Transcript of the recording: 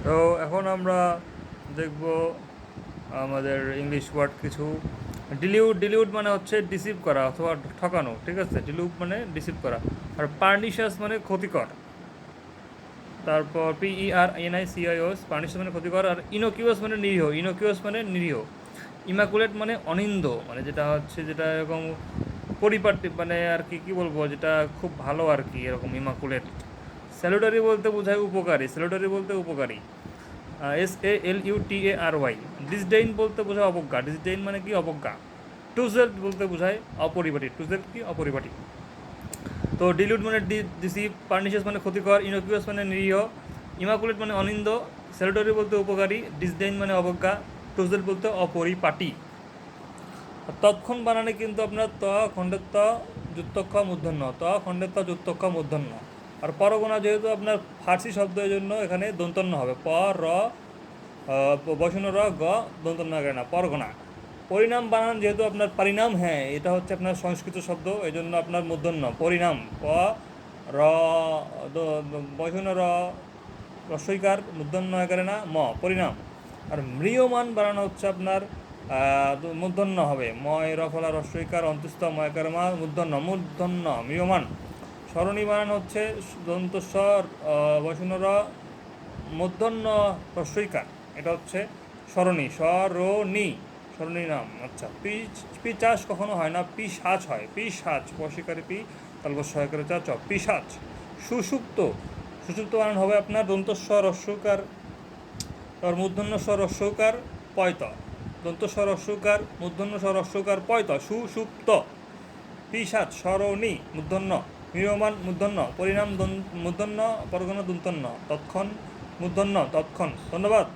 তো এখন আমরা দেখব আমাদের ইংলিশ ওয়ার্ড কিছু। ডিলিউড মানে হচ্ছে ডিসিভ করা অথবা ঠকানো, ঠিক আছে? ডিলিউড মানে ডিসিভ করা। আর পার্নিশাস মানে ক্ষতিকর। তারপর PERNICIOS, পার্নিশাস মানে ক্ষতিকর। আর ইনোকিউয়াস মানে নিরীহ। ইনোকিউয়াস মানে নিরীহ। ইমাকুলেট মানে অনিন্দ, মানে যেটা হচ্ছে যেটা এরকম পরিপাটি, মানে আর কি কী বলবো, যেটা খুব ভালো আর কি, এরকম ইমাকুলেট। স্যালুটারি বলতে বোঝায় উপকারী, স্যালুটারি বলতে উপকারী। SALUTARY। ডিসডেইন বলতে বোঝায় অবজ্ঞা, ডিসডেইন মানে কি অবজ্ঞা। টুজেল্ট বলতে বোঝায় অপরিপাটি, টুজেল্ট কি অপরিপাটি। তো ডিলিউট মানে ডিসিভ, পার্নিশিয়াস মানে ক্ষতিকর, ইনোকিউয়াস মানে নিরীহ, ইমাকুলেট মানে অনিন্দ, স্যালুটারি বলতে উপকারী, ডিসডেইন মানে অবজ্ঞা, টুজেল্ট বলতে অপরিপাটি। তৎক্ষণ বানানে কিন্তু আপনার ত খণ্ডের ত যুক্তক্ষ মূর্ধন্য, ত খণ্ডের ত যুক্তক্ষ মূর্ধন্য। আর পরগনা যেহেতু আপনার ফার্সি শব্দ, এই জন্য এখানে দন্তন্য হবে, প র বসন র গ দন্তন্য হবে না, পরগনা। পরিণাম বানান যেহেতু আপনার পরিণাম, হ্যাঁ এটা হচ্ছে আপনার সংস্কৃত শব্দ, এই জন্য আপনার মূর্ধন্য পরিণাম, প র বসন র রস্বইকার মূর্ধন্য একারে না, ম পরিণাম। আর ম্রিয়মান বানানো হচ্ছে আপনার মূর্ধন্য হবে, ময় রফলা রস্বইকার অন্তস্থ ময়কার মা মূর্ধন্য, মূর্ধন্য ম্রিয়মান। স্মরণী বানানো হচ্ছে দন্তস্বর বসুনর মূর্ধন্য রস্বইকার, এটা হচ্ছে স্মরণী, স্মরণী স্মরণী নাম। আচ্ছা, পিচাস কখনো হয় না, পিশাচ হয়, পিশাচ পশিকারে পি তালবস্বয়কারে চা চ, পিশাচ। সুষুপ্ত, সুষুপ্ত বানান হবে আপনার দন্তস্বর রস্বইকার আর মূর্ধন্য স্বর রস্বইকার পয়ত, দন্তস্বর রস্বইকার মূর্ধন্য স্বর রস্বইকার পয়ত, সুষুপ্ত। পিশাচ স্মরণী মূর্ধন্য, ম্রিয়মান মূর্ধন্য, পরিণাম মূর্ধন্য, পরগনা দন্তন্য, তৎক্ষণ মূর্ধন্য, তৎক্ষণ। ধন্যবাদ।